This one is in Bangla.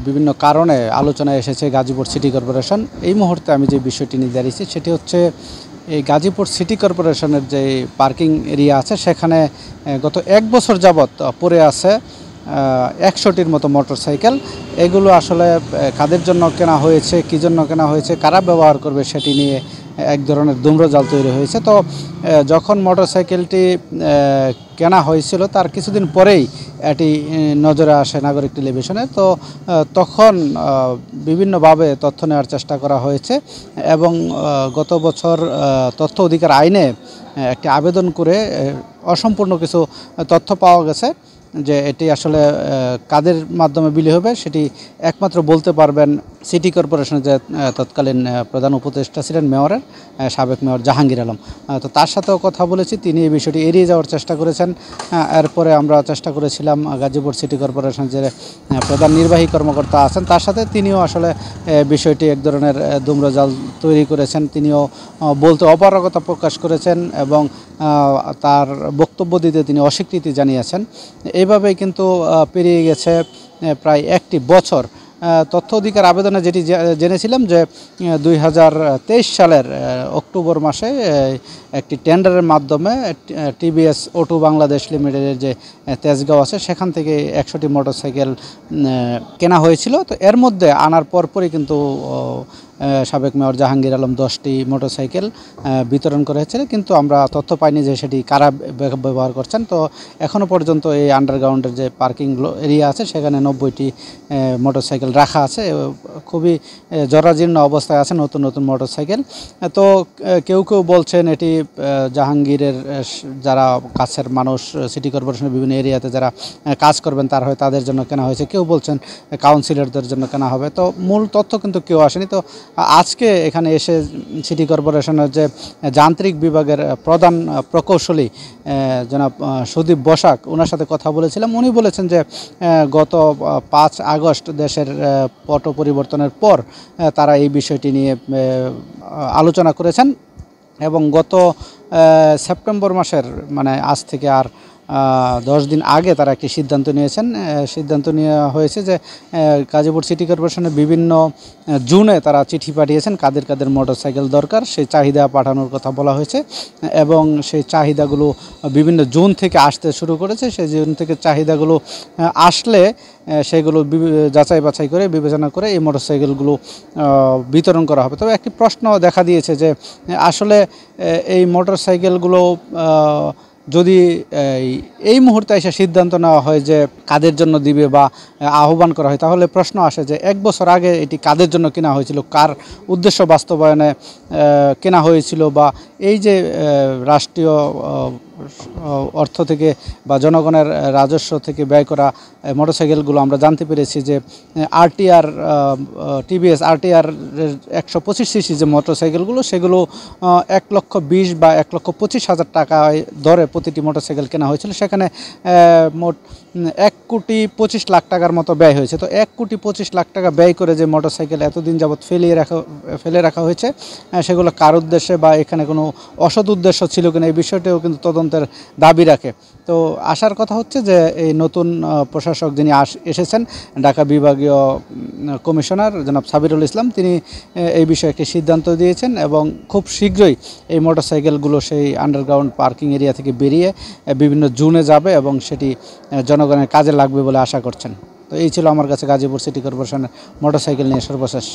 বিভিন্ন কারণে আলোচনায় এসেছে গাজীপুর সিটি কর্পোরেশন। এই মুহূর্তে আমি যে বিষয়টি নিয়ে দাঁড়িয়েছি সেটি হচ্ছে এই গাজীপুর সিটি কর্পোরেশনের যে পার্কিং এরিয়া আছে সেখানে গত 1 বছর যাবৎ পড়ে আছে 100টির মতো মোটরসাইকেল। এগুলো আসলে কাদের জন্য কেনা হয়েছে, কী জন্য কেনা হয়েছে, কারা ব্যবহার করবে সেটি নিয়ে এক ধরনের ধূম্রজাল তৈরি হয়েছে। তো যখন মোটরসাইকেলটি কেনা হয়েছিল তার কিছুদিন পরেই এটি নজরে আসে নাগরিক টেলিভিশনে। তো তখন বিভিন্নভাবে তথ্য নেওয়ার চেষ্টা করা হয়েছে এবং গত বছর তথ্য অধিকার আইনে একটি আবেদন করে অসম্পূর্ণ কিছু তথ্য পাওয়া গেছে যে এটি আসলে কাদের মাধ্যমে বিলি হবে সেটি একমাত্র বলতে পারবেন সিটি কর্পোরেশনের যে তৎকালীন প্রধান উপদেষ্টা ছিলেন মেয়রের, সাবেক মেয়র জাহাঙ্গীর আলম। তো তার সাথেও কথা বলেছি, তিনি এই বিষয়টি এড়িয়ে যাওয়ার চেষ্টা করেছেন। এরপরে আমরা চেষ্টা করেছিলাম গাজীপুর সিটি কর্পোরেশনের যে প্রধান নির্বাহী কর্মকর্তা আছেন তার সাথে, তিনিও আসলে বিষয়টি এক ধরনের ধূম্রজাল তৈরি করেছেন। তিনিও বলতে অপারগতা প্রকাশ করেছেন এবং তার বক্তব্য দিতে তিনি অস্বীকৃতি জানিয়েছেন। এইভাবেই কিন্তু পেরিয়ে গেছে প্রায় 1টি বছর। তথ্য অধিকার আবেদনে যেটি জেনেছিলাম যে 2023 সালের অক্টোবর মাসে একটি টেন্ডারের মাধ্যমে টিভিএস অটো বাংলাদেশ লিমিটেডের যে তেজগাঁও আছে সেখান থেকে 100টি মোটরসাইকেল কেনা হয়েছিল। তো এর মধ্যে আনার পরপরই কিন্তু সাবেক মেয়র জাহাঙ্গীর আলম 10টি মোটরসাইকেল বিতরণ করেছিল, কিন্তু আমরা তথ্য পাইনি যে সেটি কারা ব্যবহার করছেন। তো এখনও পর্যন্ত এই আন্ডারগ্রাউন্ডের যে পার্কিং এরিয়া আছে সেখানে 90টি মোটরসাইকেল রাখা আছে। খুবই জরাজীর্ণ অবস্থায় আছে নতুন নতুন মোটরসাইকেল। তো কেউ কেউ বলছেন এটি জাহাঙ্গীরের যারা কাছের মানুষ, সিটি কর্পোরেশনের বিভিন্ন এরিয়াতে যারা কাজ করবেন তাদের জন্য কেনা হয়েছে, কেউ বলছেন কাউন্সিলরদের জন্য কেনা হবে। তো মূল তথ্য কিন্তু কেউ আসেনি। তো আজকে এখানে এসে সিটি কর্পোরেশনের যে যান্ত্রিক বিভাগের প্রধান প্রকৌশলী জনাব সুদীপ বসাক, ওনার সাথে কথা বলেছিলাম। উনি বলেছেন যে গত 5 আগস্ট দেশের পট পরিবর্তনের পর তারা এই বিষয়টি নিয়ে আলোচনা করেছেন এবং গত সেপ্টেম্বর মাসের মানে আজ থেকে আর 10 দিন আগে তারা একটি সিদ্ধান্ত নিয়েছেন। সিদ্ধান্ত নেওয়া হয়েছে যে গাজীপুর সিটি কর্পোরেশনের বিভিন্ন জোনে তারা চিঠি পাঠিয়েছেন কাদের কাদের মোটরসাইকেল দরকার, সেই চাহিদা পাঠানোর কথা বলা হয়েছে এবং সেই চাহিদাগুলো বিভিন্ন জোন থেকে আসতে শুরু করেছে। সেই জোন থেকে চাহিদাগুলো আসলে সেগুলো যাচাই বাছাই করে বিবেচনা করে এই মোটরসাইকেলগুলো বিতরণ করা হবে। তবে একটি প্রশ্ন দেখা দিয়েছে যে আসলে এই মোটরসাইকেলগুলো যদি এই মুহূর্তে এসে সিদ্ধান্ত নেওয়া হয় যে কাদের জন্য দিবে বা আহ্বান করা হয়, তাহলে প্রশ্ন আসে যে 1 বছর আগে এটি কাদের জন্য কেনা হয়েছিল, কার উদ্দেশ্য বাস্তবায়নে কেনা হয়েছিল, বা এই যে রাষ্ট্রীয় অর্থ থেকে বা জনগণের রাজস্ব থেকে ব্যয় করা মোটরসাইকেলগুলো আমরা জানতে পেরেছি যে আরটিআর টিভিএস আরটিআর 125 সিসি যে মোটরসাইকেলগুলো সেগুলো 1,20,000 বা 1,25,000 টাকায় ধরে প্রতিটি মোটরসাইকেল কেনা হয়েছিল। সেখানে মোট 1,25,00,000 টাকার মতো ব্যয় হয়েছে। তো 1,25,00,000 টাকা ব্যয় করে যে মোটরসাইকেল এতদিন যাবৎ ফেলে রাখা হয়েছে সেগুলো কার উদ্দেশ্যে বা এখানে কোনো অসৎ উদ্দেশ্য ছিল কিনা এই বিষয়টিও কিন্তু তদন্তের দাবি রাখে। তো আসার কথা হচ্ছে যে এই নতুন প্রশাসক যিনি এসেছেন ঢাকা বিভাগীয় কমিশনার জনাব সাবিরুল ইসলাম, তিনি এই বিষয়ে একটি সিদ্ধান্ত দিয়েছেন এবং খুব শীঘ্রই এই মোটরসাইকেলগুলো সেই আন্ডারগ্রাউন্ড পার্কিং এরিয়া থেকে বেরিয়ে বিভিন্ন জোনে যাবে এবং সেটি জনগণের কাজে লাগবে বলে আশা করছেন। তো এই ছিল আমার কাছে গাজীপুর সিটি কর্পোরেশনের মোটরসাইকেল নিয়ে সর্বশেষ।